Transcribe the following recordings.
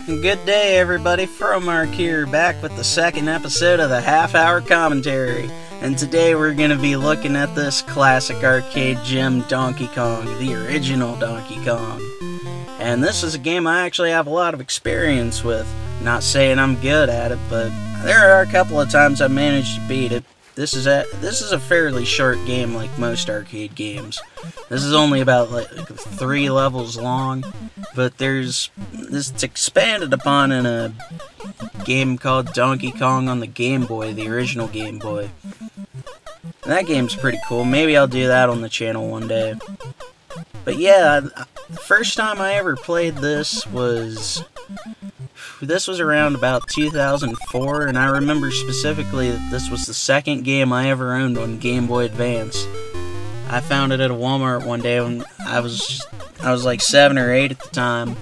Good day, everybody. Fromark here, back with the second episode of the half-hour commentary. And today we're going to be looking at this classic arcade gem, Donkey Kong, the original Donkey Kong. And this is a game I actually have a lot of experience with. Not saying I'm good at it, but there are a couple of times I managed to beat it. This is a fairly short game, like most arcade games. This is only about like 3 levels long, but it's expanded upon in a game called Donkey Kong on the Game Boy, the original Game Boy. And that game's pretty cool. Maybe I'll do that on the channel one day. But yeah, the first time I ever played this was around about 2004, and I remember specifically that this was the second game I ever owned on Game Boy Advance. I found it at a Walmart one day when I was like 7 or 8 at the time,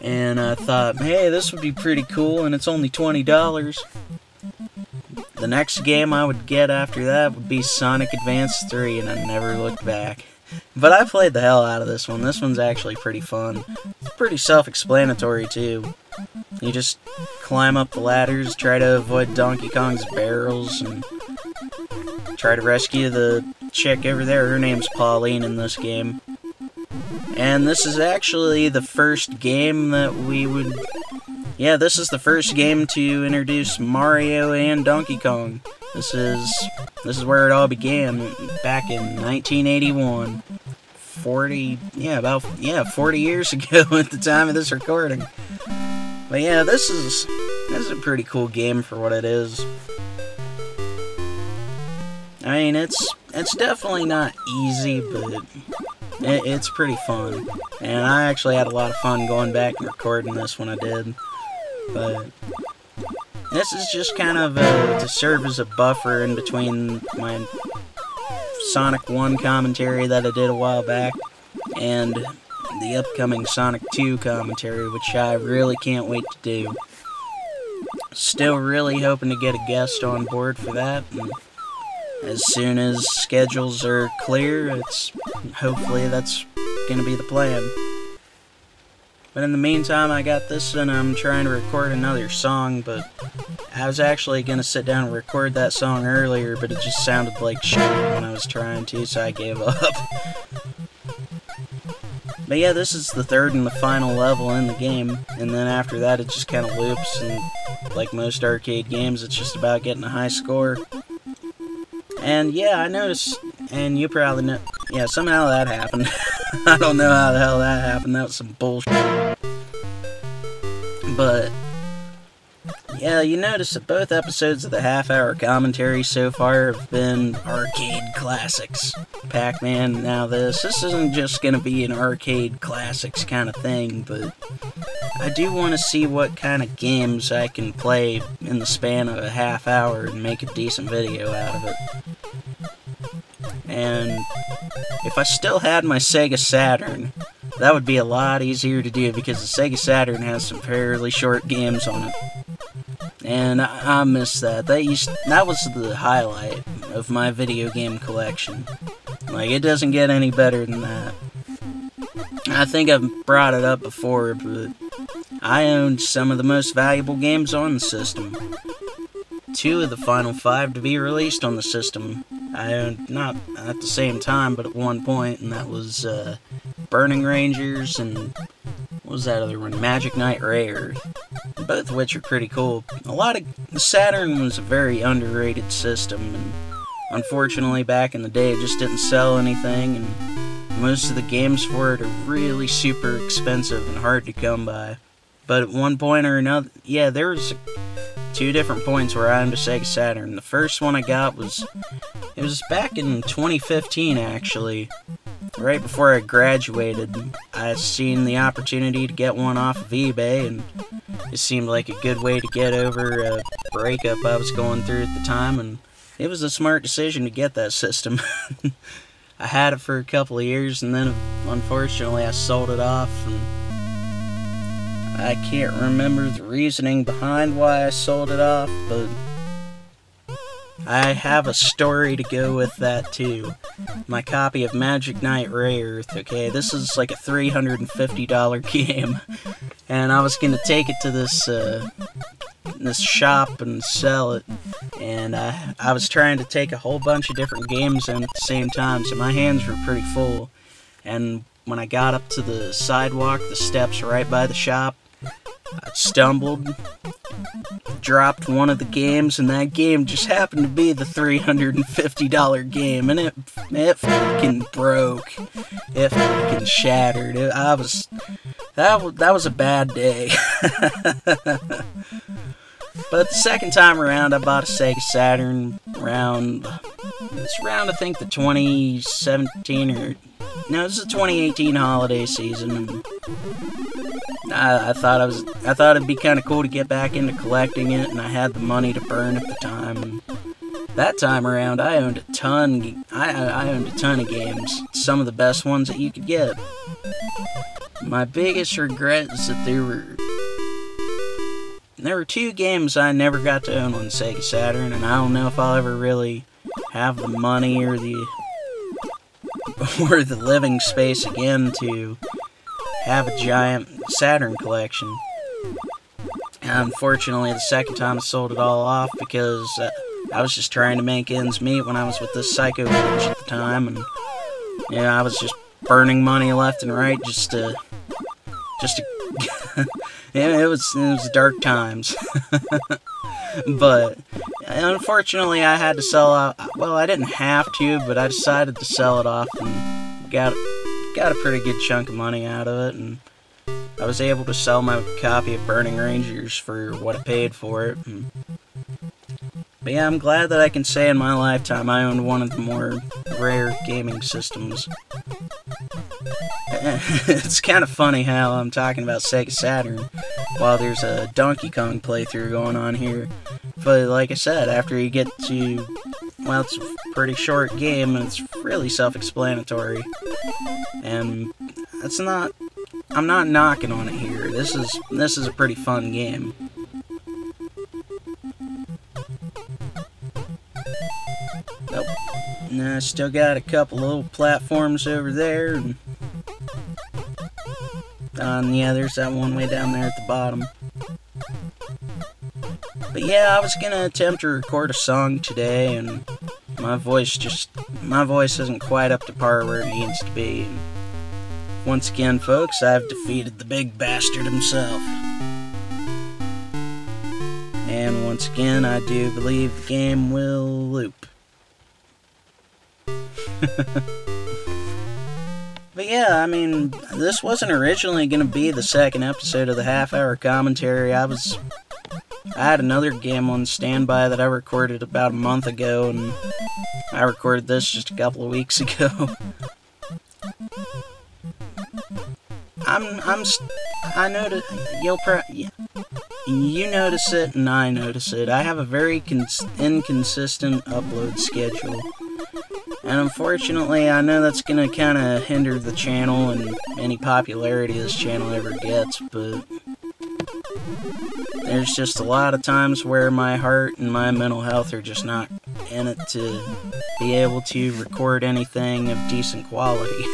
and I thought, hey, this would be pretty cool, and it's only $20. The next game I would get after that would be Sonic Advance 3, and I never looked back. But I played the hell out of this one. This one's actually pretty fun. It's pretty self-explanatory, too. You just climb up the ladders, try to avoid Donkey Kong's barrels, and try to rescue the chick over there. Her name's Pauline in this game. And this is actually the first game that we would... Yeah, this is the first game to introduce Mario and Donkey Kong. This is where it all began, back in 1981. 40 years ago at the time of this recording. But yeah, this is a pretty cool game for what it is. I mean, it's definitely not easy, but it's pretty fun. And I actually had a lot of fun going back and recording this when I did. But this is just kind of to serve as a buffer in between my Sonic 1 commentary that I did a while back and the upcoming Sonic 2 commentary, which I really can't wait to do. Still really hoping to get a guest on board for that, and as soon as schedules are clear, hopefully that's going to be the plan. But in the meantime, I got this, and I'm trying to record another song, but I was actually going to sit down and record that song earlier, but it just sounded like shit when I was trying to, so I gave up. But yeah, this is the third and the final level in the game, and then after that it just kind of loops, and like most arcade games, it's just about getting a high score. And yeah, I noticed, and you probably know, yeah, somehow that happened. I don't know how the hell that happened, that was some bullshit. But yeah, you notice that both episodes of the half-hour commentary so far have been arcade classics. Pac-Man, now this. This isn't just going to be an arcade classics kind of thing, but I do want to see what kind of games I can play in the span of a half hour and make a decent video out of it. And if I still had my Sega Saturn, that would be a lot easier to do because the Sega Saturn has some fairly short games on it. And I miss that. That was the highlight of my video game collection. Like, it doesn't get any better than that. I think I've brought it up before, but I owned some of the most valuable games on the system. 2 of the final 5 to be released on the system I owned, not at the same time, but at one point, and that was Burning Rangers and what was that other one? Magic Knight Rare. Both of which are pretty cool. The Saturn was a very underrated system, and unfortunately back in the day it just didn't sell anything, and most of the games for it are really super expensive and hard to come by. But at one point or another, yeah, there was 2 different points where I owned a Sega Saturn. The first one I got was back in 2015 actually. Right before I graduated, I seen the opportunity to get one off of eBay, and it seemed like a good way to get over a breakup I was going through at the time, and it was a smart decision to get that system. I had it for a couple of years, and then unfortunately I sold it off, and I can't remember the reasoning behind why I sold it off, but I have a story to go with that too. my copy of Magic Knight Rayearth. Okay, this is like a $350 game, and I was gonna take it to this shop and sell it, and I was trying to take a whole bunch of different games in at the same time, so my hands were pretty full. And when I got up to the sidewalk, the steps right by the shop, I stumbled, dropped one of the games, and that game just happened to be the $350 game, and it fucking broke. It fucking shattered. That was a bad day. But the second time around, I bought a Sega Saturn around I think the 2017 or no, this is the 2018 holiday season. And I thought it'd be kind of cool to get back into collecting it, and I had the money to burn at the time. And that time around, I owned a ton. I owned a ton of games, some of the best ones that you could get. My biggest regret is that there were two games I never got to own on Sega Saturn, and I don't know if I'll ever really have the money or the living space again to have a giant Saturn collection. And unfortunately, the second time I sold it all off because I was just trying to make ends meet when I was with this psycho bitch at the time, and I was just burning money left and right just to it was dark times. But unfortunately, I had to sell out. Well, I didn't have to, but I decided to sell it off and got a pretty good chunk of money out of it, and I was able to sell my copy of Burning Rangers for what I paid for it. But yeah, I'm glad that I can say in my lifetime I owned one of the more rare gaming systems. It's kind of funny how I'm talking about Sega Saturn while there's a Donkey Kong playthrough going on here. But like I said, after you get to, well, it's a pretty short game and it's really self-explanatory. And I'm not knocking on it here. This is a pretty fun game. Nope. Nah, I still got a couple little platforms over there. And yeah, there's that one way down there at the bottom. But yeah, I was gonna attempt to record a song today, and my voice isn't quite up to par where it needs to be. And once again, folks, I've defeated the big bastard himself. And once again, I do believe the game will loop. But yeah, I mean, this wasn't originally going to be the second episode of the half-hour commentary. I had another game on standby that I recorded about a month ago, and I recorded this just a couple of weeks ago. I notice, you notice it and I notice it. I have a very inconsistent upload schedule. And unfortunately, I know that's going to kind of hinder the channel and any popularity this channel ever gets, but there's just a lot of times where my heart and my mental health are just not in it to be able to record anything of decent quality.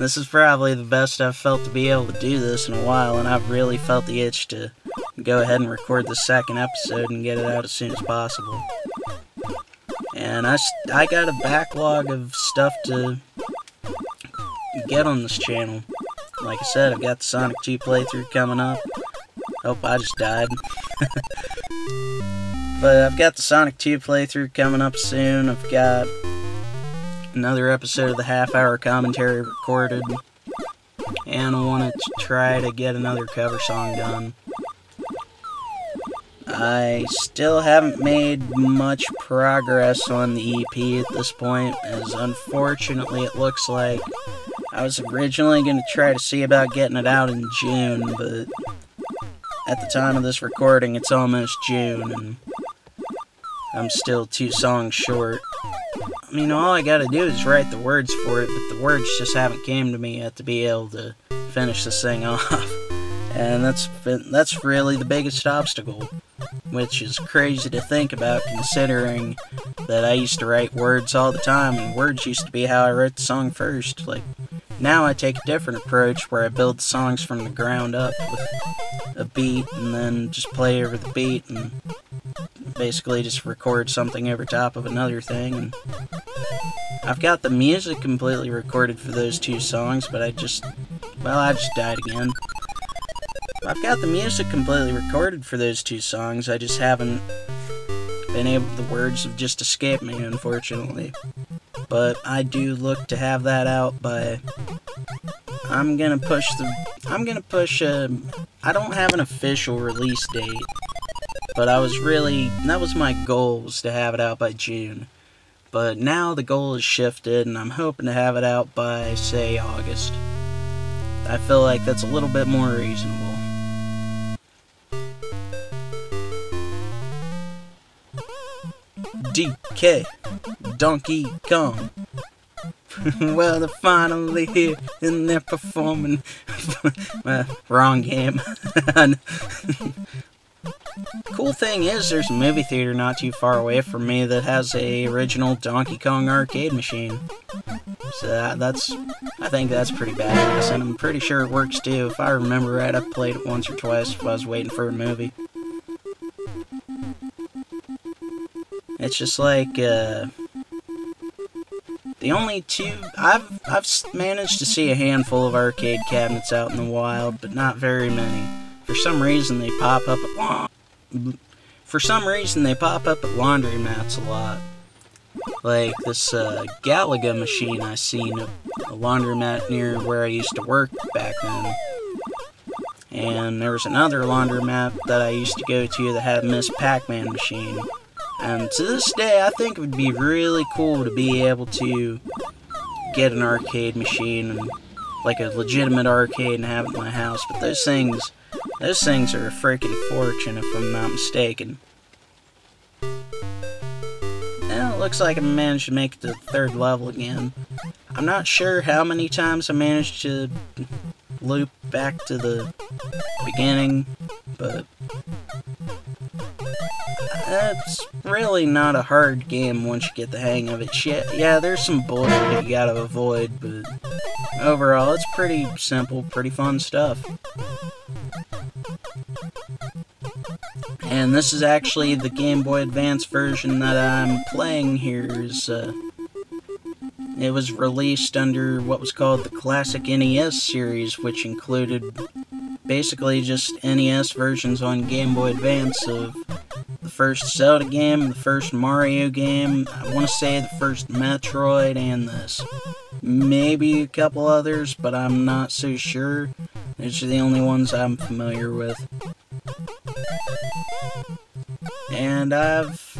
This is probably the best I've felt to be able to do this in a while, and I've really felt the itch to go ahead and record the second episode and get it out as soon as possible. And I got a backlog of stuff to get on this channel. Like I said, I've got the Sonic 2 playthrough coming up. Oh, I just died. But I've got the Sonic 2 playthrough coming up soon. I've got another episode of the half-hour commentary recorded. And I want to try to get another cover song done. I still haven't made much progress on the EP at this point, as unfortunately it looks like I was originally going to try to see about getting it out in June, but at the time of this recording it's almost June, and I'm still 2 songs short. I mean, all I gotta do is write the words for it, but the words just haven't came to me yet to be able to finish this thing off. And that's really the biggest obstacle, which is crazy to think about considering that I used to write words all the time, and words used to be how I wrote the song first. Like, now I take a different approach where I build the songs from the ground up with a beat and then just play over the beat and basically just record something over top of another thing. And I've got the music completely recorded for those two songs, but I just died again. I've got the music completely recorded for those two songs, I just haven't been able, the words have just escaped me, unfortunately. But I do look to have that out by, I don't have an official release date, but that was my goal, was to have it out by June. But now the goal has shifted, and I'm hoping to have it out by, say, August. I feel like that's a little bit more reasonable. DK, Donkey Kong. Well, they're finally here, and they're performing. Wrong game. Cool thing is, there's a movie theater not too far away from me that has a original Donkey Kong arcade machine. So I think that's pretty badass, and I'm pretty sure it works too. If I remember right, I've played it once or twice if I was waiting for a movie. It's just like, the only two, I've managed to see a handful of arcade cabinets out in the wild, but not very many. For some reason, they pop up at laundromats a lot. Like this Galaga machine I seen a laundromat near where I used to work back then. And there was another laundromat that I used to go to that had a Miss Pac-Man machine. And to this day, I think it would be really cool to be able to get an arcade machine, and like a legitimate arcade, and have it in my house. But those things are a freaking fortune, if I'm not mistaken. Well, it looks like I managed to make it to the third level again. I'm not sure how many times I managed to loop back to the beginning, but it's really not a hard game once you get the hang of it. Yeah, there's some bullshit you gotta avoid, but overall it's pretty simple, pretty fun stuff. And this is actually the Game Boy Advance version that I'm playing here. It was released under what was called the Classic NES series, which included basically just NES versions on Game Boy Advance of the first Zelda game, the first Mario game, I want to say the first Metroid, and this. Maybe a couple others, but I'm not so sure. These are the only ones I'm familiar with. And I've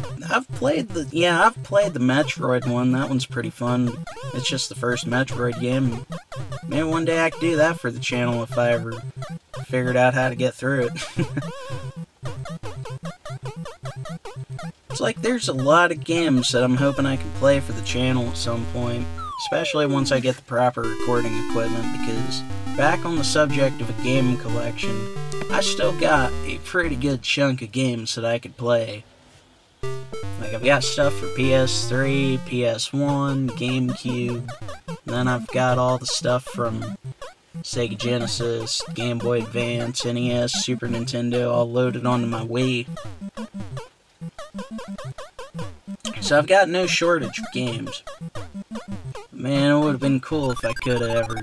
played the Metroid one. That one's pretty fun. It's just the first Metroid game. Maybe one day I could do that for the channel if I ever figured out how to get through it. It's like there's a lot of games that I'm hoping I can play for the channel at some point, especially once I get the proper recording equipment, because back on the subject of a game collection, I still got a pretty good chunk of games that I could play. Like, I've got stuff for PS3, PS1, GameCube, and then I've got all the stuff from Sega Genesis, Game Boy Advance, NES, Super Nintendo, all loaded onto my Wii. So I've got no shortage of games. Man, it would have been cool if I could have ever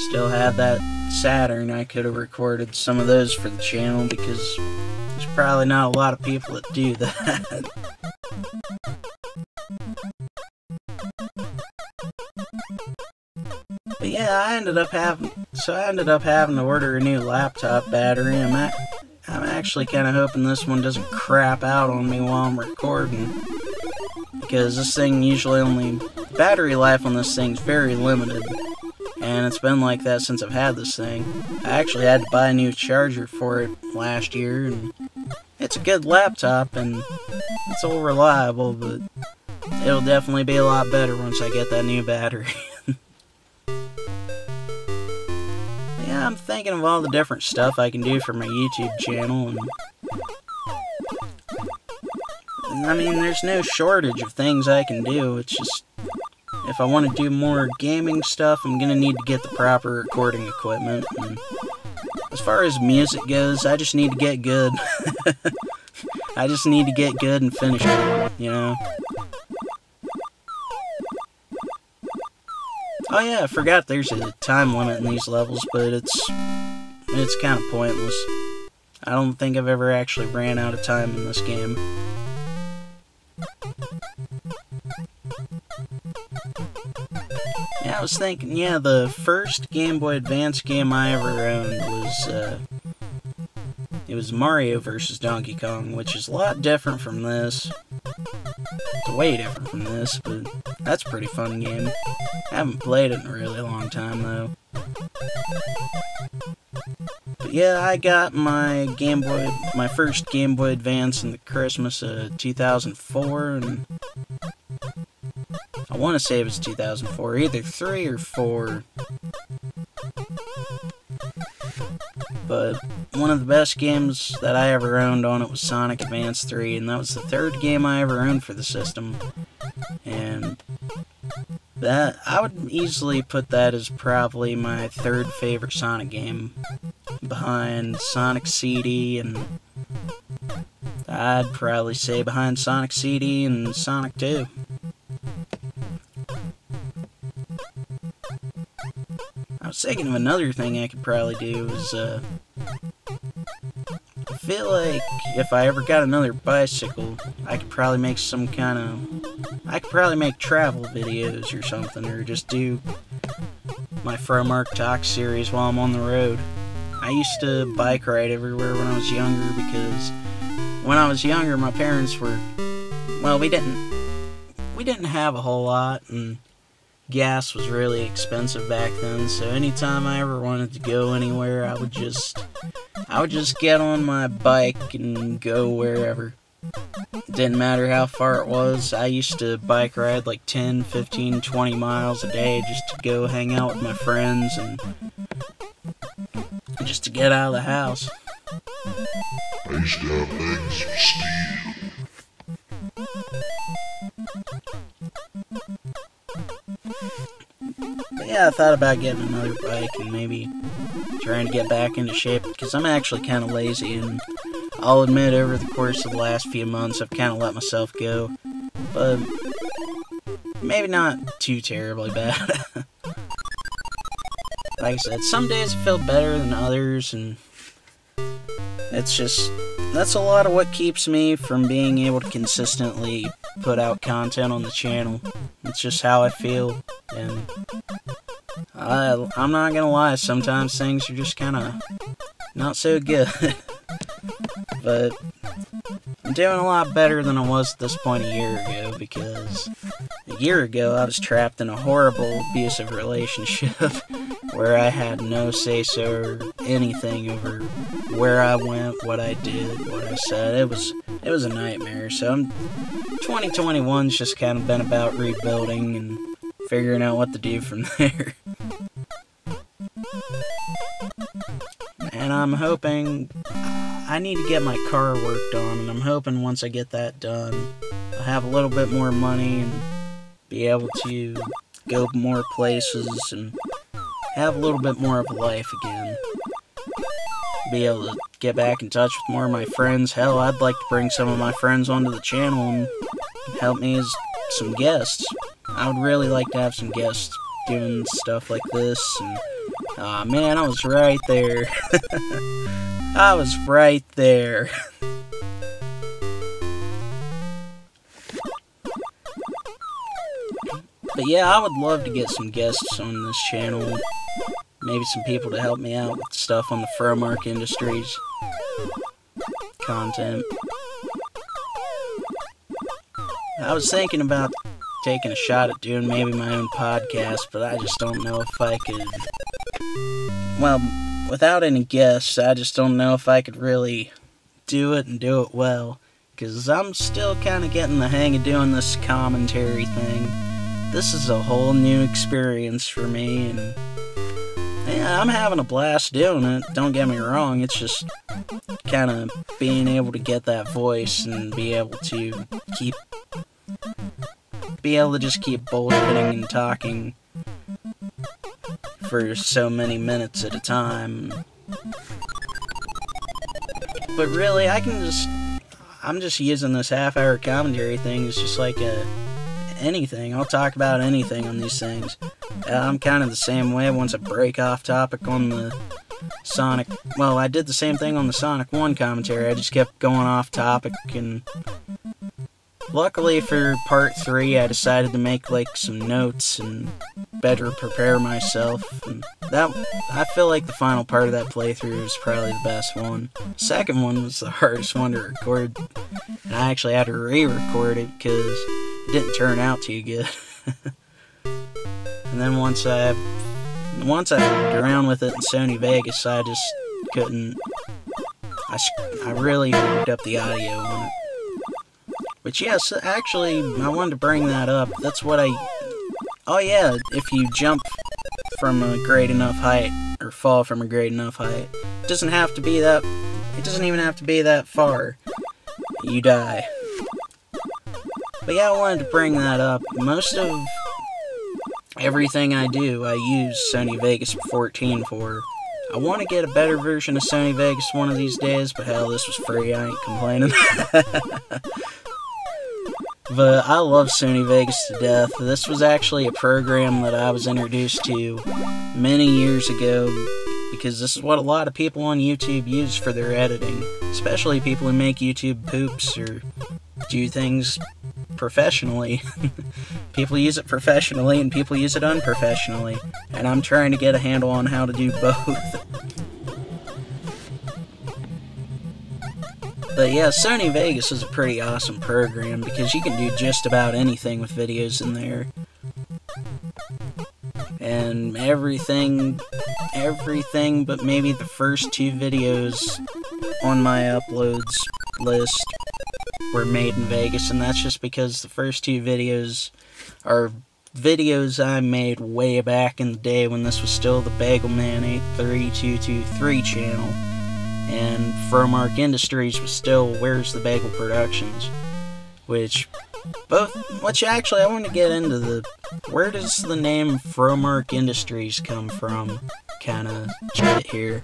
still had that Saturn. I could have recorded some of those for the channel, because there's probably not a lot of people that do that. But yeah, I ended up having to order a new laptop battery. I'm actually kind of hoping this one doesn't crap out on me while I'm recording, because this thing battery life on this thing's very limited, and it's been like that since I've had this thing. I actually had to buy a new charger for it last year, and it's a good laptop, and it's all reliable, but it'll definitely be a lot better once I get that new battery. Yeah, I'm thinking of all the different stuff I can do for my YouTube channel, and I mean, there's no shortage of things I can do. It's just, if I want to do more gaming stuff, I'm gonna need to get the proper recording equipment. And as far as music goes, I just need to get good. I just need to get good and finish it, you know? Oh yeah, I forgot there's a time limit in these levels, but it's kind of pointless. I don't think I've ever actually ran out of time in this game. Yeah, I was thinking, yeah, the first Game Boy Advance game I ever owned was, it was Mario vs. Donkey Kong, which is a lot different from this. It's way different from this, but that's a pretty fun game. I haven't played it in a really long time, though. But yeah, I got my first Game Boy Advance in the Christmas of 2004, and I want to say it was 2004, either 3 or 4. But one of the best games that I ever owned on it was Sonic Advance 3, and that was the third game I ever owned for the system. And that, I would easily put that as probably my third favorite Sonic game, behind Sonic CD, and I'd probably say behind Sonic CD and Sonic 2. I was thinking of another thing I could probably do is, I feel like if I ever got another bicycle, I could probably make some kind of, I could probably make travel videos or something, or just do my Fromark Talk series while I'm on the road. I used to bike ride everywhere when I was younger, because when I was younger, my parents were, well, we didn't have a whole lot, and gas was really expensive back then, so anytime I ever wanted to go anywhere, I would just get on my bike and go wherever. It didn't matter how far it was. I used to bike ride like 10, 15, 20 miles a day just to go hang out with my friends and just to get out of the house. I used to have legs of steel. But yeah, I thought about getting another bike and maybe trying to get back into shape, because I'm actually kind of lazy, and I'll admit over the course of the last few months I've kind of let myself go, but maybe not too terribly bad. Like I said, some days I feel better than others, and it's just, that's a lot of what keeps me from being able to consistently put out content on the channel. It's just how I feel, and I'm not gonna lie, sometimes things are just kind of not so good. But I'm doing a lot better than I was at this point a year ago, because a year ago I was trapped in a horrible abusive relationship where I had no say-so or anything over where I went, what I did, what I said. It was a nightmare. So 2021's just kind of been about rebuilding and figuring out what to do from there. And I'm hoping, I need to get my car worked on, and I'm hoping once I get that done, I'll have a little bit more money and be able to go more places and have a little bit more of a life again. Be able to get back in touch with more of my friends. Hell, I'd like to bring some of my friends onto the channel and help me as some guests. I would really like to have some guests doing stuff like this, and aw, man, I was right there. I was right there. But yeah, I would love to get some guests on this channel. Maybe some people to help me out with stuff on the Fromark Industries content. I was thinking about taking a shot at doing maybe my own podcast, but I just don't know if I could. Well, without any guests, I just don't know if I could really do it and do it well, because I'm still kind of getting the hang of doing this commentary thing. This is a whole new experience for me, and yeah, I'm having a blast doing it, don't get me wrong. It's just kind of being able to get that voice and be able to just keep bullshitting and talking for so many minutes at a time. But really, I'm just using this half-hour commentary thing as just like anything. I'll talk about anything on these things. I'm kind of the same way. Once I break off topic on the Sonic... Well, I did the same thing on the Sonic 1 commentary. I just kept going off topic, and luckily for part 3, I decided to make, like, some notes and better prepare myself. And I feel like the final part of that playthrough was probably the best one. The second one was the hardest one to record, and I actually had to re-record it because it didn't turn out too good. And then once I fucked around with it in Sony Vegas, I just couldn't. I really hooked up the audio on it. But yes, actually, I wanted to bring that up. That's what oh yeah, if you jump from a great enough height, or fall from a great enough height, it doesn't even have to be that far. You die. But yeah, I wanted to bring that up. Most of everything I do, I use Sony Vegas 14 for. I want to get a better version of Sony Vegas one of these days, but hell, this was free, I ain't complaining. But I love Sony Vegas to death. This was actually a program that I was introduced to many years ago, because this is what a lot of people on YouTube use for their editing, especially people who make YouTube poops or do things professionally. People use it professionally and people use it unprofessionally, and I'm trying to get a handle on how to do both. But yeah, Sony Vegas is a pretty awesome program because you can do just about anything with videos in there. And everything but maybe the first 2 videos on my uploads list were made in Vegas, and that's just because the first 2 videos are videos I made way back in the day when this was still the Bagelman 83223 channel, and Fromark Industries was still Where's the Bagel Productions, which actually I want to get into where does the name Fromark Industries come from kind of shit here.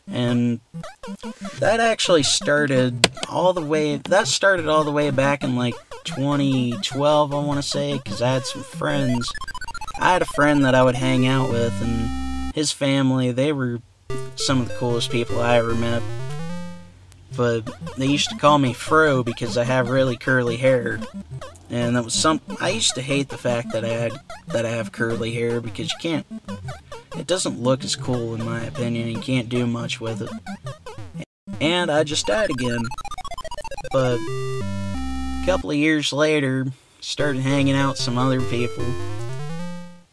And that actually started all the way back in like 2012, I want to say, because I had some friends. I had a friend that I would hang out with, and his family, they were some of the coolest people I ever met. But they used to call me Fro because I have really curly hair. And that was I used to hate the fact that I have curly hair, because it doesn't look as cool in my opinion. You can't do much with it. And I just died again. But a couple of years later, started hanging out with some other people.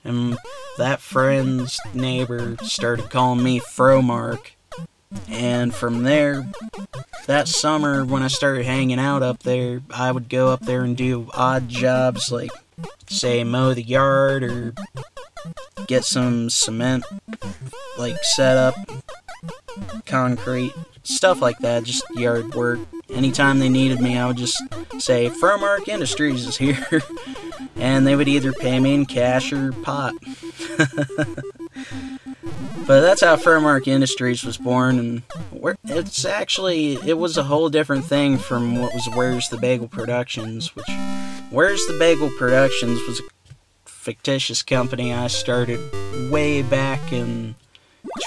And that friend's neighbor started calling me Fromark. And from there, that summer when I started hanging out up there, I would go up there and do odd jobs like, say, mow the yard or get some cement, like, set up, concrete, stuff like that, just yard work. Anytime they needed me, I would just say, Fromark Industries is here, and they would either pay me in cash or pot. But that's how Fromark Industries was born, and it was a whole different thing from what was Where's the Bagel Productions, which Where's the Bagel Productions was a fictitious company I started way back in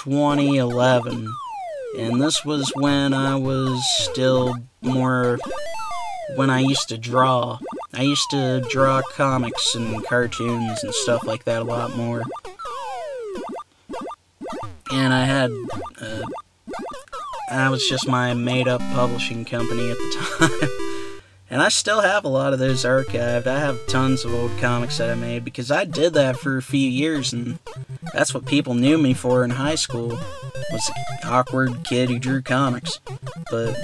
2011, and this was when I was still when I used to draw. I used to draw comics and cartoons and stuff like that a lot more. And I was just my made-up publishing company at the time. And I still have a lot of those archived. I have tons of old comics that I made, because I did that for a few years, and that's what people knew me for in high school, was an awkward kid who drew comics. But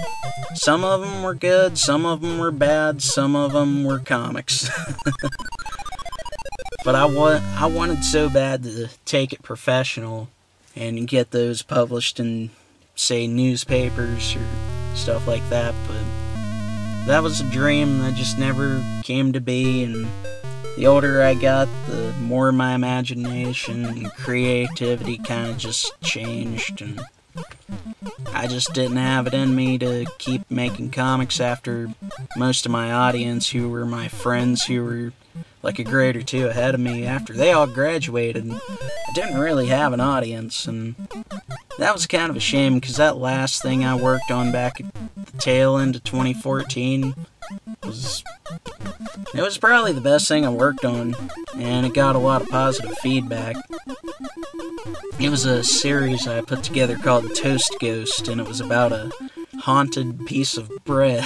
some of them were good, some of them were bad, some of them were comics. But I wanted so bad to take it professional and get those published in, say, newspapers or stuff like that, but that was a dream that just never came to be, and the older I got, the more my imagination and creativity kind of just changed, and I just didn't have it in me to keep making comics after most of my audience, who were my friends who were like a grade or two ahead of me, after they all graduated. I didn't really have an audience, and that was kind of a shame, because that last thing I worked on back at the tail end of 2014 it was probably the best thing I worked on, and it got a lot of positive feedback. It was a series I put together called Toast Ghost, and it was about a haunted piece of bread.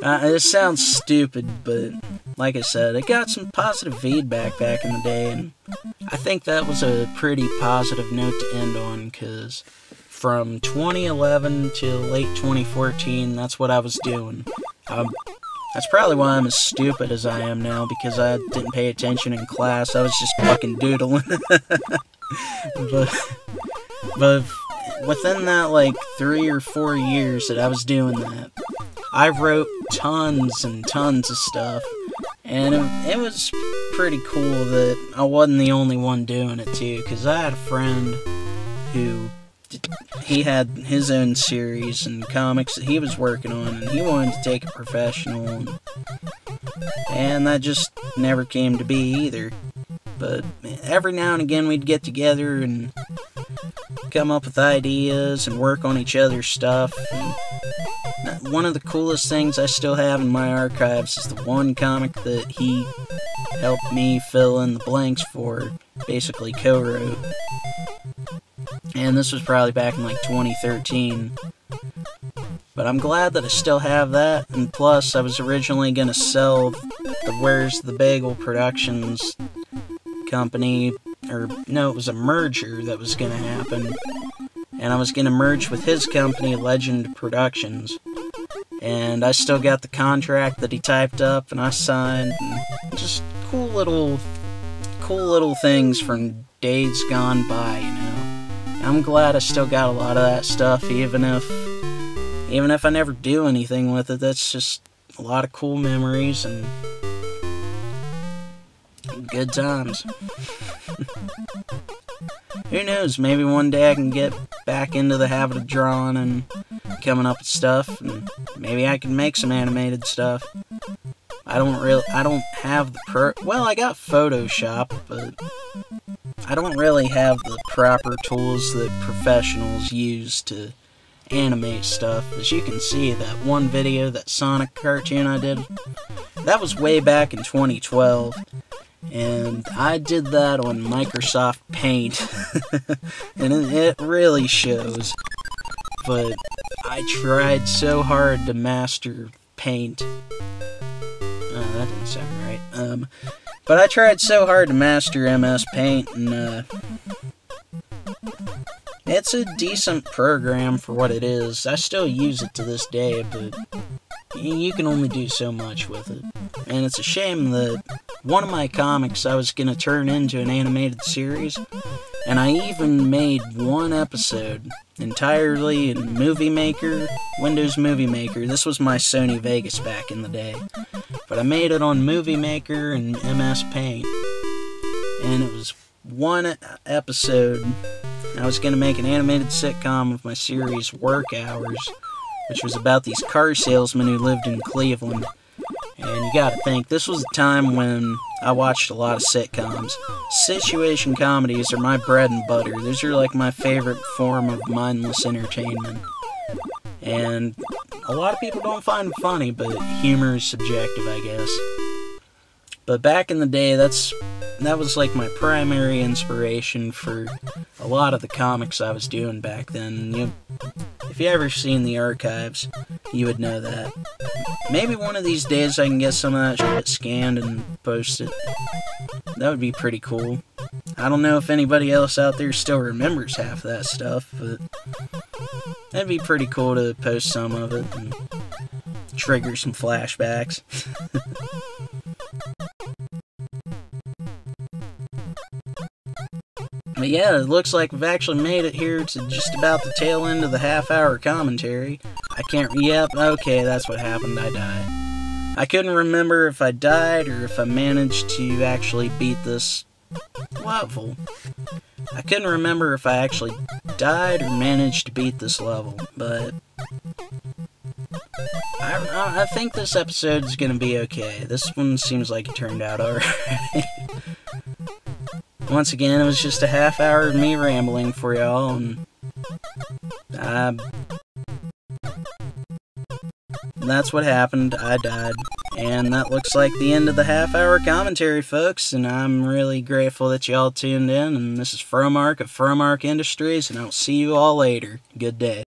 It sounds stupid, but like I said, it got some positive feedback back in the day, and I think that was a pretty positive note to end on, because from 2011 to late 2014, that's what I was doing. That's probably why I'm as stupid as I am now, because I didn't pay attention in class. I was just fucking doodling. but within that, like, 3 or 4 years that I was doing that, I wrote tons and tons of stuff, and it was pretty cool that I wasn't the only one doing it, too, because I had a friend who, he had his own series and comics that he was working on, and he wanted to take it professional, and that just never came to be either. But every now and again we'd get together and come up with ideas and work on each other's stuff. And one of the coolest things I still have in my archives is the one comic that he helped me fill in the blanks for, basically co-wrote. And this was probably back in like 2013. But I'm glad that I still have that, and plus I was originally going to sell the Where's the Bagel Productions company, or no, it was a merger that was going to happen, and I was going to merge with his company, Legend Productions, and I still got the contract that he typed up and I signed, and just cool little things from days gone by, you know. I'm glad I still got a lot of that stuff, even if I never do anything with it. That's just a lot of cool memories and good times. Who knows, maybe one day I can get back into the habit of drawing and coming up with stuff, and maybe I can make some animated stuff. I don't have the well, I got Photoshop, but I don't really have the proper tools that professionals use to animate stuff. As you can see, that one video, that Sonic cartoon I did, that was way back in 2012, and I did that on Microsoft Paint, and it really shows. But I tried so hard to master Paint. That didn't sound right. But I tried so hard to master MS Paint, and it's a decent program for what it is. I still use it to this day, but you can only do so much with it. And it's a shame that one of my comics I was going to turn into an animated series, and I even made one episode entirely in Movie Maker, Windows Movie Maker. This was my Sony Vegas back in the day. But I made it on Movie Maker and MS Paint, and it was one episode. I was going to make an animated sitcom of my series Work Hours, which was about these car salesmen who lived in Cleveland. And you gotta think, this was a time when I watched a lot of sitcoms. Situation comedies are my bread and butter. Those are like my favorite form of mindless entertainment. And a lot of people don't find it funny, but humor is subjective, I guess. But back in the day, that was like my primary inspiration for a lot of the comics I was doing back then. If you ever seen the archives, you would know that. Maybe one of these days I can get some of that shit scanned and post it. That would be pretty cool. I don't know if anybody else out there still remembers half that stuff, but that'd be pretty cool to post some of it and trigger some flashbacks. But yeah, it looks like we've actually made it here to just about the tail end of the half-hour commentary. Yep, okay, that's what happened, I died. I couldn't remember if I died or if I managed to actually beat this level. I couldn't remember if I actually died or managed to beat this level, but I think this episode is going to be okay. This one seems like it turned out alright. Once again, it was just a half hour of me rambling for y'all, and that's what happened. I died. And that looks like the end of the half-hour commentary, folks, and I'm really grateful that y'all tuned in, and this is Fromark of Fromark Industries, and I'll see you all later. Good day.